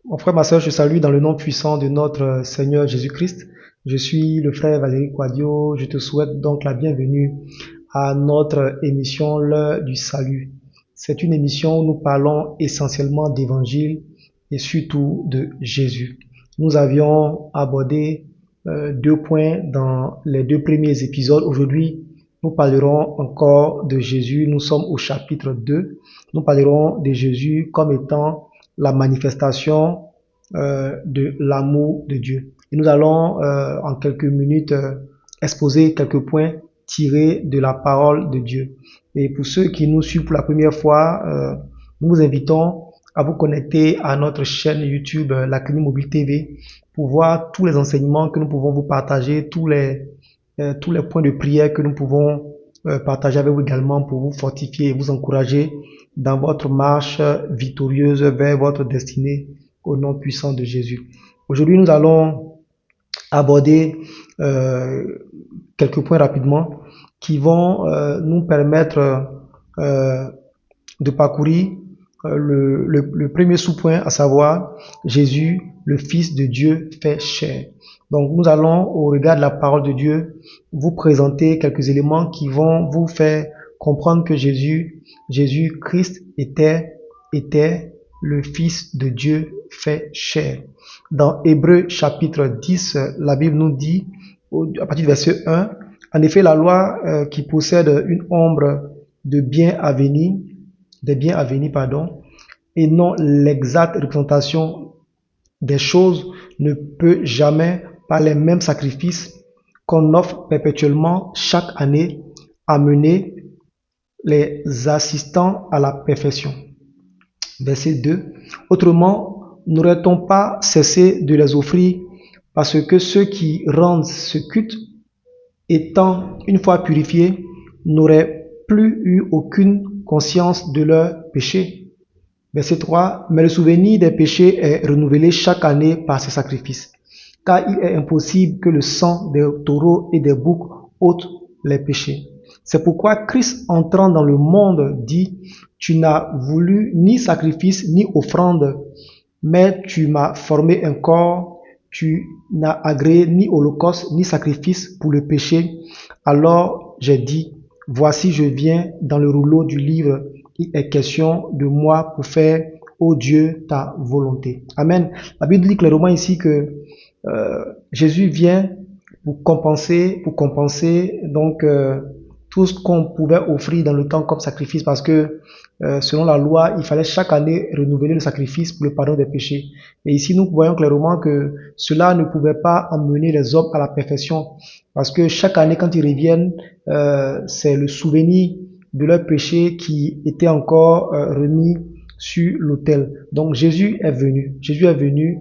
Mon frère, ma soeur, je salue dans le nom puissant de notre Seigneur Jésus-Christ. Je suis le frère Valérie Quadio. Je te souhaite donc la bienvenue à notre émission L'heure du salut. C'est une émission où nous parlons essentiellement d'évangile et surtout de Jésus. Nous avions abordé 2 points dans les 2 premiers épisodes. Aujourd'hui, nous parlerons encore de Jésus. Nous sommes au chapitre 2. Nous parlerons de Jésus comme étant la manifestation de l'amour de Dieu. Et nous allons en quelques minutes exposer quelques points tirés de la parole de Dieu. Et pour ceux qui nous suivent pour la première fois, nous vous invitons à vous connecter à notre chaîne YouTube La Clinique Mobile TV pour voir tous les enseignements que nous pouvons vous partager, tous les points de prière que nous pouvons partager avec vous également pour vous fortifier et vous encourager dans votre marche victorieuse vers votre destinée au nom puissant de Jésus. Aujourd'hui, nous allons aborder quelques points rapidement qui vont nous permettre de parcourir le premier sous-point, à savoir Jésus, le Fils de Dieu fait chair. Donc nous allons, au regard de la parole de Dieu, vous présenter quelques éléments qui vont vous faire comprendre que Jésus-Christ était le Fils de Dieu fait chair. Dans Hébreux chapitre 10, la Bible nous dit, à partir du verset 1, en effet, la loi qui possède une ombre de biens à venir, et non l'exacte représentation des choses, ne peut jamais, par les mêmes sacrifices qu'on offre perpétuellement chaque année, amener les assistants à la perfection. Verset 2. Autrement, n'aurait-on pas cessé de les offrir, parce que ceux qui rendent ce culte, étant une fois purifiés, n'auraient plus eu aucune conscience de leurs péchés. Verset 3. Mais le souvenir des péchés est renouvelé chaque année par ces sacrifices, car il est impossible que le sang des taureaux et des boucs ôte les péchés. C'est pourquoi Christ, entrant dans le monde, dit, tu n'as voulu ni sacrifice ni offrande, mais tu m'as formé un corps, tu n'as agréé ni holocauste ni sacrifice pour le péché. Alors j'ai dit, voici je viens, dans le rouleau du livre, il est question de moi pour faire, ô Dieu, ta volonté. Amen. La Bible dit clairement ici que Jésus vient pour compenser donc tout ce qu'on pouvait offrir dans le temps comme sacrifice, parce que selon la loi, il fallait chaque année renouveler le sacrifice pour le pardon des péchés. Et ici, nous voyons clairement que cela ne pouvait pas emmener les hommes à la perfection, parce que chaque année, quand ils reviennent, c'est le souvenir de leurs péchés qui était encore remis sur l'autel. Donc Jésus est venu,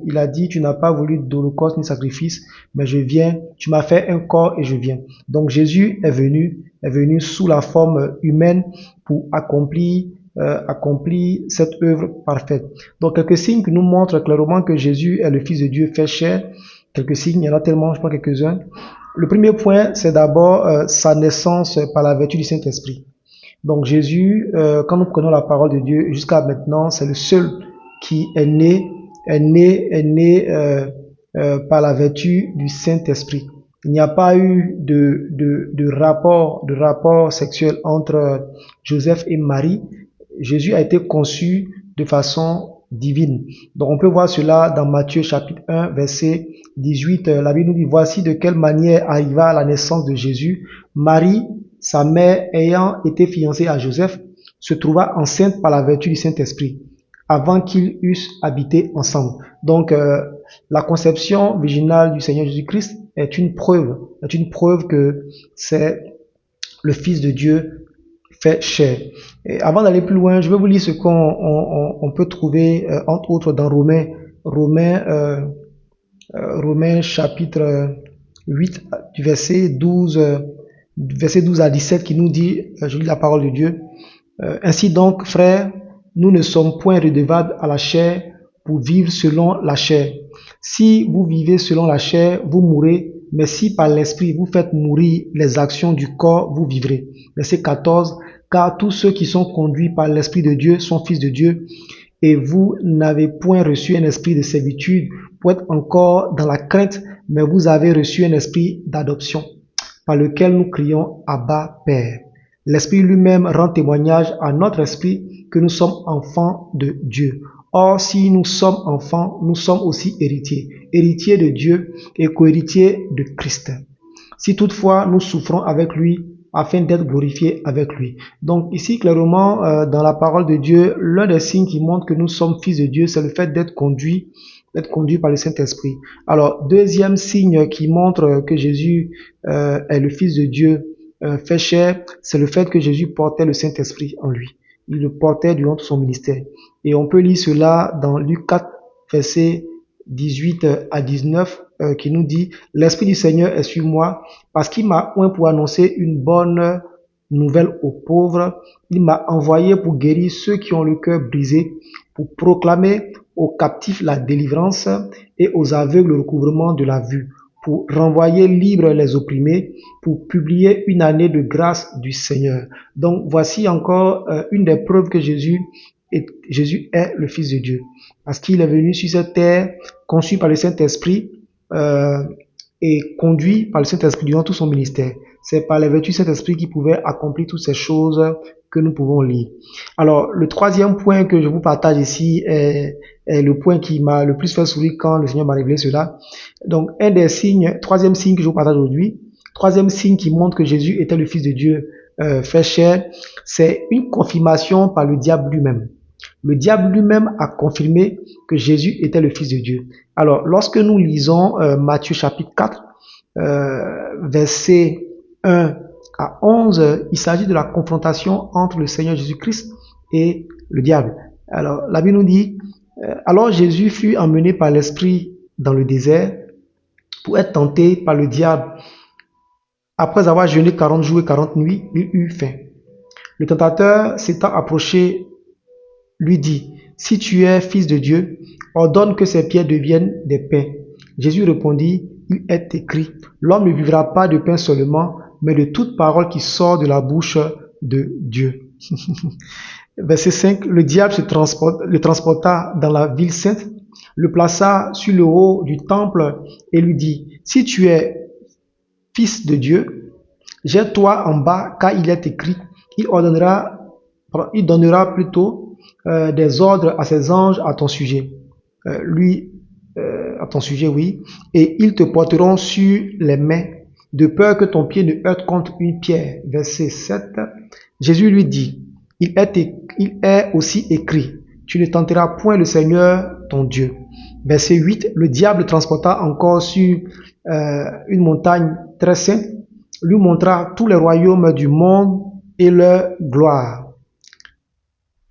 il a dit, tu n'as pas voulu d'holocauste ni sacrifice, mais je viens, tu m'as fait un corps et je viens. Donc Jésus est venu sous la forme humaine pour accomplir cette œuvre parfaite. Donc quelques signes qui nous montrent clairement que Jésus est le Fils de Dieu fait chair. Quelques signes, il y en a tellement, je prends quelques-uns. Le premier point, c'est d'abord sa naissance par la vertu du Saint-Esprit. Donc Jésus, quand nous prenons la parole de Dieu, jusqu'à maintenant, c'est le seul qui est né par la vertu du Saint-Esprit. Il n'y a pas eu de rapport sexuel entre Joseph et Marie. Jésus a été conçu de façon divine. Donc on peut voir cela dans Matthieu chapitre 1, verset 18. La Bible nous dit, voici de quelle manière arriva la naissance de Jésus. Marie, sa mère, ayant été fiancée à Joseph, se trouva enceinte par la vertu du Saint-Esprit, avant qu'ils eussent habité ensemble. Donc, la conception virginale du Seigneur Jésus-Christ est une preuve que c'est le Fils de Dieu fait chair. Et avant d'aller plus loin, je vais vous lire ce qu'on peut trouver, entre autres, dans Romains chapitre 8, du verset 12 à 17, qui nous dit, je lis la parole de Dieu, ainsi donc, frères, nous ne sommes point redevables à la chair pour vivre selon la chair. Si vous vivez selon la chair, vous mourrez, Mais si par l'Esprit vous faites mourir les actions du corps, vous vivrez. Verset 14. Car tous ceux qui sont conduits par l'Esprit de Dieu sont fils de Dieu. Et vous n'avez point reçu un esprit de servitude pour être encore dans la crainte, mais vous avez reçu un esprit d'adoption, par lequel nous crions Abba, Père. L'Esprit lui-même rend témoignage à notre esprit que nous sommes enfants de Dieu. Or, si nous sommes enfants, nous sommes aussi héritiers, héritiers de Dieu et co-héritiers de Christ. Si toutefois nous souffrons avec lui, afin d'être glorifiés avec lui. Donc ici, clairement, dans la parole de Dieu, l'un des signes qui montre que nous sommes fils de Dieu, c'est le fait d'être conduit par le Saint-Esprit. Alors, deuxième signe qui montre que Jésus est le Fils de Dieu fait chair, c'est le fait que Jésus portait le Saint-Esprit en lui. Il le portait durant tout son ministère. Et on peut lire cela dans Luc 4, versets 18 à 19, qui nous dit « L'Esprit du Seigneur est sur moi, parce qu'il m'a oint pour annoncer une bonne nouvelle aux pauvres. Il m'a envoyé pour guérir ceux qui ont le cœur brisé, pour proclamer aux captifs la délivrance et aux aveugles le recouvrement de la vue, pour renvoyer libres les opprimés, pour publier une année de grâce du Seigneur. » Donc voici encore une des preuves que Jésus est le Fils de Dieu, parce qu'il est venu sur cette terre, conçu par le Saint-Esprit et conduit par le Saint-Esprit durant tout son ministère. C'est par les vertus du Saint-Esprit qu'il pouvait accomplir toutes ces choses que nous pouvons lire. Alors, le troisième point que je vous partage ici est le point qui m'a le plus fait sourire quand le Seigneur m'a révélé cela. Donc, troisième signe que je vous partage aujourd'hui, troisième signe qui montre que Jésus était le Fils de Dieu fait chair, c'est une confirmation par le diable lui-même. Le diable lui-même a confirmé que Jésus était le Fils de Dieu. Alors, lorsque nous lisons Matthieu chapitre 4, versets 1 à 11, il s'agit de la confrontation entre le Seigneur Jésus-Christ et le diable. Alors, la Bible nous dit, alors Jésus fut emmené par l'Esprit dans le désert pour être tenté par le diable. Après avoir jeûné 40 jours et 40 nuits, il eut faim. Le tentateur s'étant approché, lui dit, si tu es fils de Dieu, ordonne que ces pierres deviennent des pains. Jésus répondit, il est écrit, l'homme ne vivra pas de pain seulement, mais de toute parole qui sort de la bouche de Dieu. Verset 5, le diable le transporta dans la ville sainte, le plaça sur le haut du temple et lui dit, si tu es fils de Dieu, jette-toi en bas, car il est écrit, il donnera plutôt des ordres à ses anges à ton sujet. À ton sujet, oui. Et ils te porteront sur les mains, de peur que ton pied ne heurte contre une pierre. Verset 7. Jésus lui dit, il est aussi écrit, tu ne tenteras point le Seigneur ton Dieu. Verset 8. Le diable transporta encore sur une montagne très sainte, lui montra tous les royaumes du monde et leur gloire.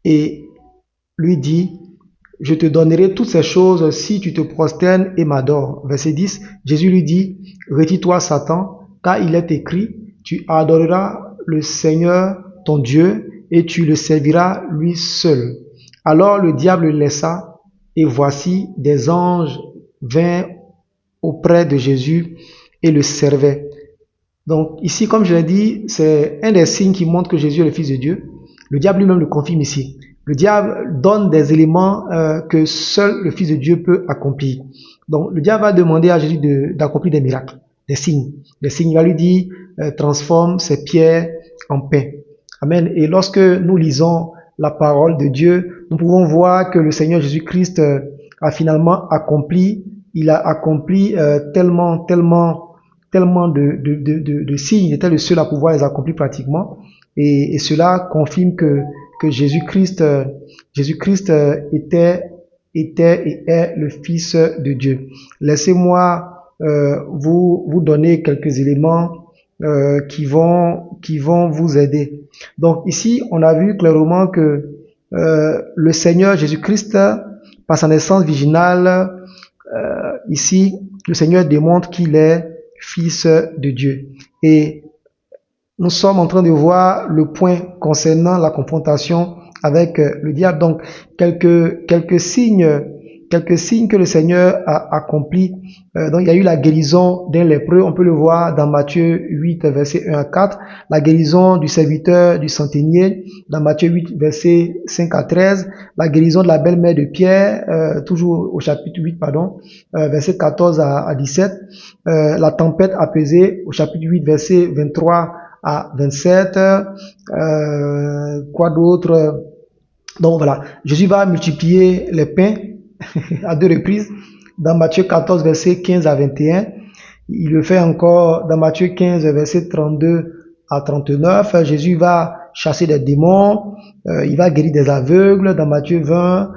Et lui dit, je te donnerai toutes ces choses si tu te prosternes et m'adores. Verset 10, Jésus lui dit, retire-toi Satan, car il est écrit, tu adoreras le Seigneur ton Dieu et tu le serviras lui seul. Alors le diable le laissa et voici des anges vinrent auprès de Jésus et le servaient. Donc ici, comme je l'ai dit, c'est un des signes qui montre que Jésus est le Fils de Dieu. Le diable lui-même le confirme ici. Le diable donne des éléments que seul le Fils de Dieu peut accomplir. Donc le diable va demander à Jésus d'accomplir des miracles, des signes. Des signes, il va lui dire, transforme ces pierres en pain. Amen. Et lorsque nous lisons la parole de Dieu, nous pouvons voir que le Seigneur Jésus-Christ a finalement accompli, il a accompli tellement de signes, il était le seul à pouvoir les accomplir pratiquement. Et cela confirme que Jésus-Christ était et est le Fils de Dieu. Laissez-moi vous donner quelques éléments qui vont vous aider. Donc ici, on a vu clairement que le Seigneur Jésus-Christ, par sa naissance virginale, ici, le Seigneur démontre qu'il est Fils de Dieu. Et nous sommes en train de voir le point concernant la confrontation avec le diable. Donc, quelques signes quelques signes que le Seigneur a accomplis. Donc il y a eu la guérison d'un lépreux, on peut le voir dans Matthieu 8, versets 1 à 4, la guérison du serviteur du centenier, dans Matthieu 8, versets 5 à 13, la guérison de la belle-mère de Pierre, toujours au chapitre 8, pardon, versets 14 à 17, la tempête apaisée au chapitre 8, versets 23 à 27, quoi d'autre? Donc voilà, Jésus va multiplier les pains à deux reprises dans Matthieu 14, versets 15 à 21. Il le fait encore dans Matthieu 15, versets 32 à 39. Jésus va chasser des démons, il va guérir des aveugles dans Matthieu 20.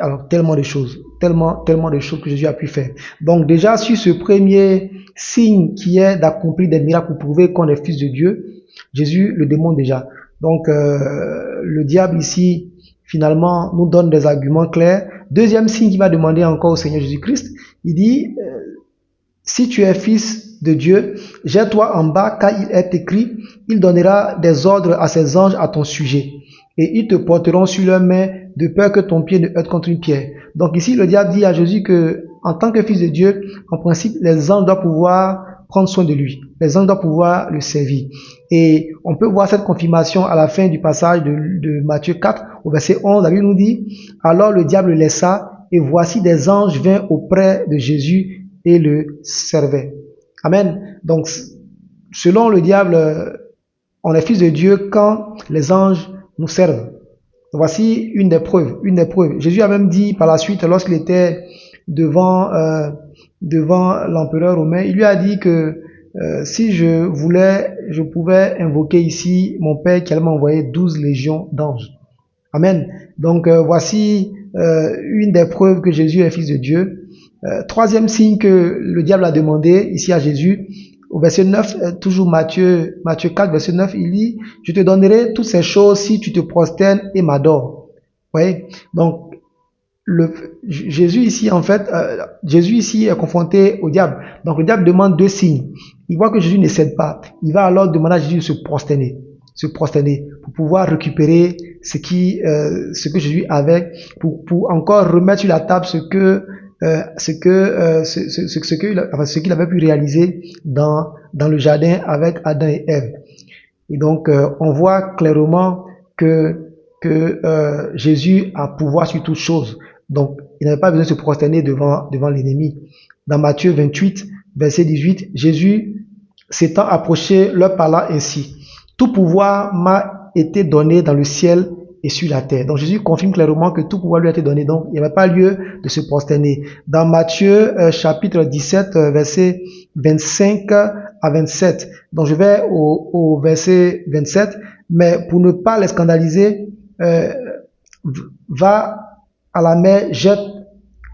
Alors tellement de choses, tellement de choses que Jésus a pu faire. Donc déjà sur ce premier signe qui est d'accomplir des miracles pour prouver qu'on est fils de Dieu, Jésus le démontre déjà. Donc le diable ici finalement nous donne des arguments clairs. Deuxième signe qu'il va demander encore au Seigneur Jésus-Christ, il dit si tu es fils de Dieu, jette-toi en bas car il est écrit, il donnera des ordres à ses anges à ton sujet et ils te porteront sur leurs mains de peur que ton pied ne heurte contre une pierre. Donc ici le diable dit à Jésus que en tant que fils de Dieu, en principe les anges doivent pouvoir prendre soin de lui. Les anges doivent pouvoir le servir. Et on peut voir cette confirmation à la fin du passage de Matthieu 4, au verset 11. La Bible nous dit, alors le diable le laissa, et voici des anges vinrent auprès de Jésus et le servaient. Amen. Donc, selon le diable, on est fils de Dieu quand les anges nous servent. Voici une des preuves. Jésus a même dit par la suite, lorsqu'il était devant l'empereur romain, il lui a dit que si je voulais, je pouvais invoquer ici mon Père qui allait m'envoyer 12 légions d'anges. Amen. Donc voici une des preuves que Jésus est fils de Dieu. Troisième signe que le diable a demandé ici à Jésus, au verset 9, toujours Matthieu 4, verset 9, il dit, je te donnerai toutes ces choses si tu te prosternes et m'adores. Vous voyez? Donc, Jésus ici, en fait, Jésus ici est confronté au diable. Donc, le diable demande deux signes. Il voit que Jésus ne cède pas. Il va alors demander à Jésus de se prosterner pour pouvoir récupérer ce que Jésus avait, pour encore remettre sur la table ce qu'il avait pu réaliser dans le jardin avec Adam et Ève. Et donc, on voit clairement que Jésus a pouvoir sur toutes choses. Donc, il n'avait pas besoin de se prosterner devant l'ennemi. Dans Matthieu 28, verset 18, Jésus s'étant approché leur parla ainsi. Tout pouvoir m'a été donné dans le ciel et sur la terre. Donc Jésus confirme clairement que tout pouvoir lui a été donné. Donc il n'y avait pas lieu de se prosterner. Dans Matthieu chapitre 17, verset 25 à 27. Donc je vais au verset 27. Mais pour ne pas les scandaliser, va à la mer, jette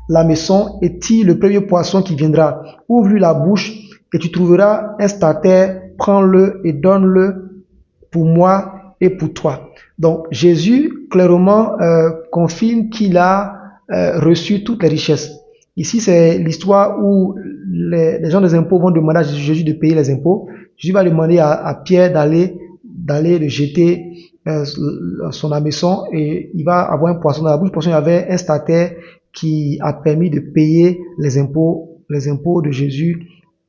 la maison et tire le premier poisson qui viendra. Ouvre-lui la bouche et tu trouveras un starter. Prends-le et donne-le pour moi et pour toi. Donc Jésus clairement confirme qu'il a reçu toutes les richesses. Ici c'est l'histoire où les gens des impôts vont demander à Jésus de payer les impôts. Jésus va demander à Pierre d'aller le jeter son hameçon et il va avoir un poisson dans la bouche. Le poisson avait un starter qui a permis de payer les impôts de Jésus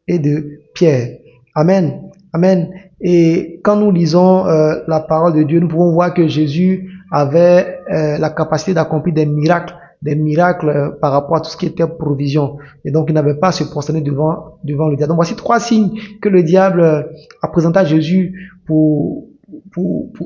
et de Pierre. Amen. Amen. Et quand nous lisons la parole de Dieu, nous pouvons voir que Jésus avait la capacité d'accomplir des miracles par rapport à tout ce qui était provision. Et donc, il n'avait pas à se prosterner devant le diable. Donc, voici trois signes que le diable a présenté à Jésus pour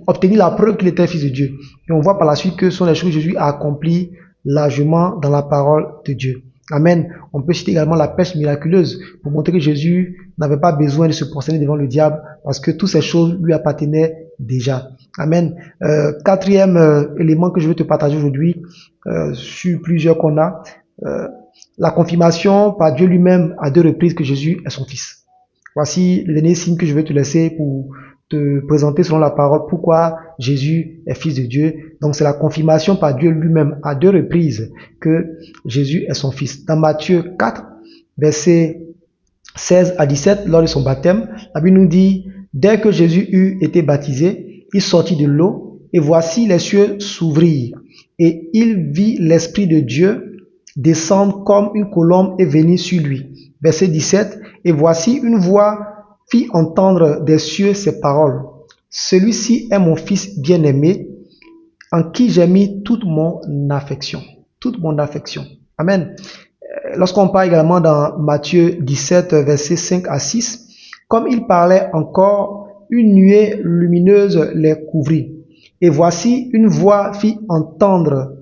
obtenir la preuve qu'il était fils de Dieu. Et on voit par la suite que ce sont les choses que Jésus a accomplies largement dans la parole de Dieu. Amen. On peut citer également la pêche miraculeuse pour montrer que Jésus n'avait pas besoin de se prosterner devant le diable parce que toutes ces choses lui appartenaient déjà. Amen. Quatrième élément que je veux te partager aujourd'hui, sur plusieurs qu'on a, la confirmation par Dieu lui-même à deux reprises que Jésus est son fils. Voici le dernier signe que je vais te laisser pour te présenter selon la parole pourquoi Jésus est fils de Dieu. Donc c'est la confirmation par Dieu lui-même à deux reprises que Jésus est son fils. Dans Matthieu 4, versets 16 à 17, lors de son baptême, la Bible nous dit, dès que Jésus eut été baptisé, il sortit de l'eau et voici les cieux s'ouvrirent Et il vit l'Esprit de Dieu descendre comme une colombe et venir sur lui. Verset 17. Et voici une voix fit entendre des cieux ces paroles. Celui-ci est mon fils bien-aimé, en qui j'ai mis toute mon affection. Toute mon affection. Amen. Lorsqu'on parle également dans Matthieu 17, versets 5 à 6, comme il parlait encore, une nuée lumineuse les couvrit. Et voici une voix fit entendre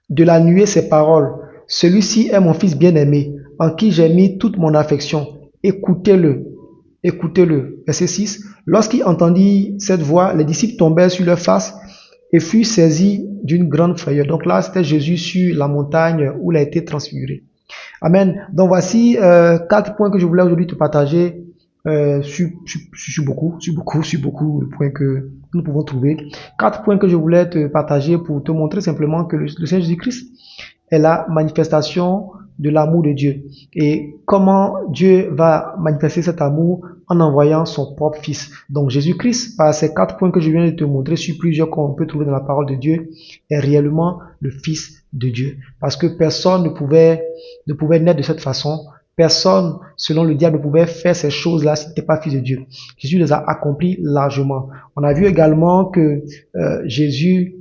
de la nuée ces paroles. Celui-ci est mon fils bien-aimé, en qui j'ai mis toute mon affection. Écoutez-le. Écoutez-le. Verset 6. Lorsqu'il entendit cette voix, les disciples tombèrent sur leur face et furent saisis d'une grande frayeur. Donc là, c'était Jésus sur la montagne où il a été transfiguré. Amen. Donc voici 4 points que je voulais aujourd'hui te partager sur beaucoup de points que nous pouvons trouver. 4 points que je voulais te partager pour te montrer simplement que le Seigneur Jésus-Christ est la manifestation de l'amour de Dieu. Et comment Dieu va manifester cet amour en envoyant son propre Fils. Donc Jésus-Christ, par ces 4 points que je viens de te montrer sur plusieurs qu'on peut trouver dans la parole de Dieu, est réellement le Fils de Dieu. Parce que personne ne pouvait naître de cette façon. Personne, selon le diable, ne pouvait faire ces choses-là si tu n'étais pas fils de Dieu. Jésus les a accomplis largement. On a vu également que Jésus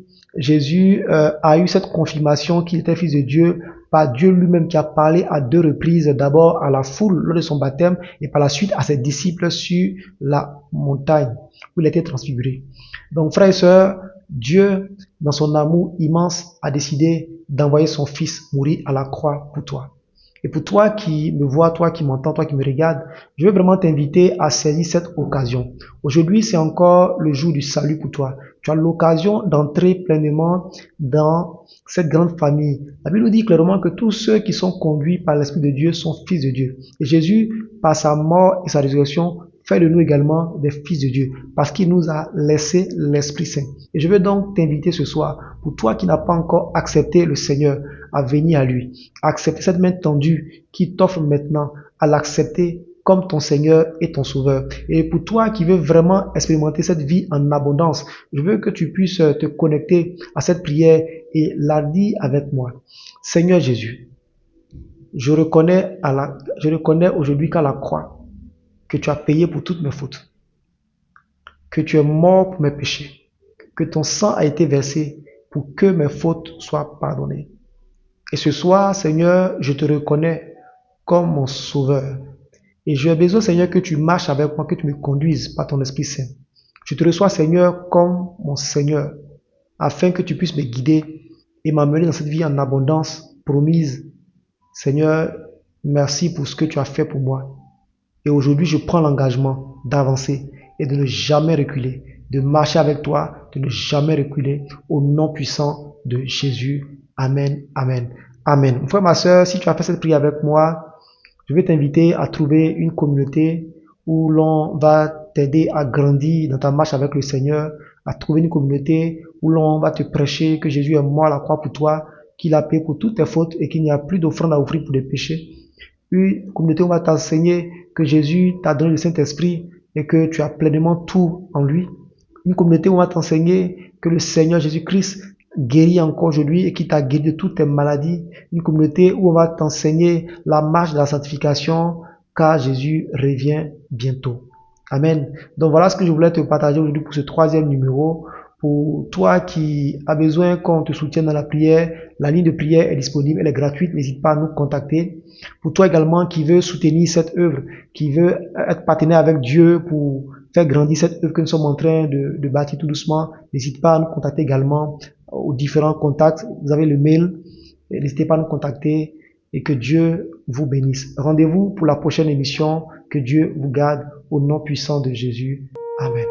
a eu cette confirmation qu'il était fils de Dieu par Dieu lui-même qui a parlé à 2 reprises, d'abord à la foule lors de son baptême et par la suite à ses disciples sur la montagne où il était transfiguré. Donc frères et sœurs, Dieu, dans son amour immense, a décidé d'envoyer son Fils mourir à la croix pour toi. Et pour toi qui me vois, toi qui m'entends, toi qui me regardes, je veux vraiment t'inviter à saisir cette occasion. Aujourd'hui, c'est encore le jour du salut pour toi. Tu as l'occasion d'entrer pleinement dans cette grande famille. La Bible nous dit clairement que tous ceux qui sont conduits par l'Esprit de Dieu sont fils de Dieu. Et Jésus, par sa mort et sa résurrection, fait de nous également des fils de Dieu, parce qu'il nous a laissé l'Esprit Saint. Et je veux donc t'inviter ce soir, pour toi qui n'as pas encore accepté le Seigneur, à venir à lui, à accepter cette main tendue qui t'offre maintenant, à l'accepter comme ton Seigneur et ton Sauveur. Et pour toi qui veux vraiment expérimenter cette vie en abondance, je veux que tu puisses te connecter à cette prière et la dire avec moi. Seigneur Jésus, je reconnais aujourd'hui qu'à la croix, que tu as payé pour toutes mes fautes, que tu es mort pour mes péchés, que ton sang a été versé pour que mes fautes soient pardonnées. Et ce soir, Seigneur, je te reconnais comme mon sauveur. Et j'ai besoin, Seigneur, que tu marches avec moi, que tu me conduises par ton Esprit Saint. Je te reçois, Seigneur, comme mon Seigneur, afin que tu puisses me guider et m'amener dans cette vie en abondance promise. Seigneur, merci pour ce que tu as fait pour moi. Et aujourd'hui, je prends l'engagement d'avancer et de ne jamais reculer, de marcher avec toi, de ne jamais reculer, au nom puissant de Jésus. Amen, amen, amen. Mon frère, ma soeur, si tu as fait cette prière avec moi, je vais t'inviter à trouver une communauté où l'on va t'aider à grandir dans ta marche avec le Seigneur, à trouver une communauté où l'on va te prêcher que Jésus est mort à la croix pour toi, qu'il a payé pour toutes tes fautes et qu'il n'y a plus d'offrande à offrir pour des péchés. Une communauté où on va t'enseigner que Jésus t'a donné le Saint-Esprit et que tu as pleinement tout en lui. Une communauté où on va t'enseigner que le Seigneur Jésus-Christ guérit encore aujourd'hui et qui t'a guéri de toutes tes maladies. Une communauté où on va t'enseigner la marche de la sanctification car Jésus revient bientôt. Amen. Donc voilà ce que je voulais te partager aujourd'hui pour ce 3e numéro. Pour toi qui as besoin qu'on te soutienne dans la prière, la ligne de prière est disponible, elle est gratuite, n'hésite pas à nous contacter. Pour toi également qui veux soutenir cette œuvre, qui veut être partenaire avec Dieu pour faire grandir cette œuvre que nous sommes en train de bâtir tout doucement, n'hésite pas à nous contacter également aux différents contacts. Vous avez le mail, n'hésitez pas à nous contacter et que Dieu vous bénisse. Rendez-vous pour la prochaine émission. Que Dieu vous garde au nom puissant de Jésus. Amen.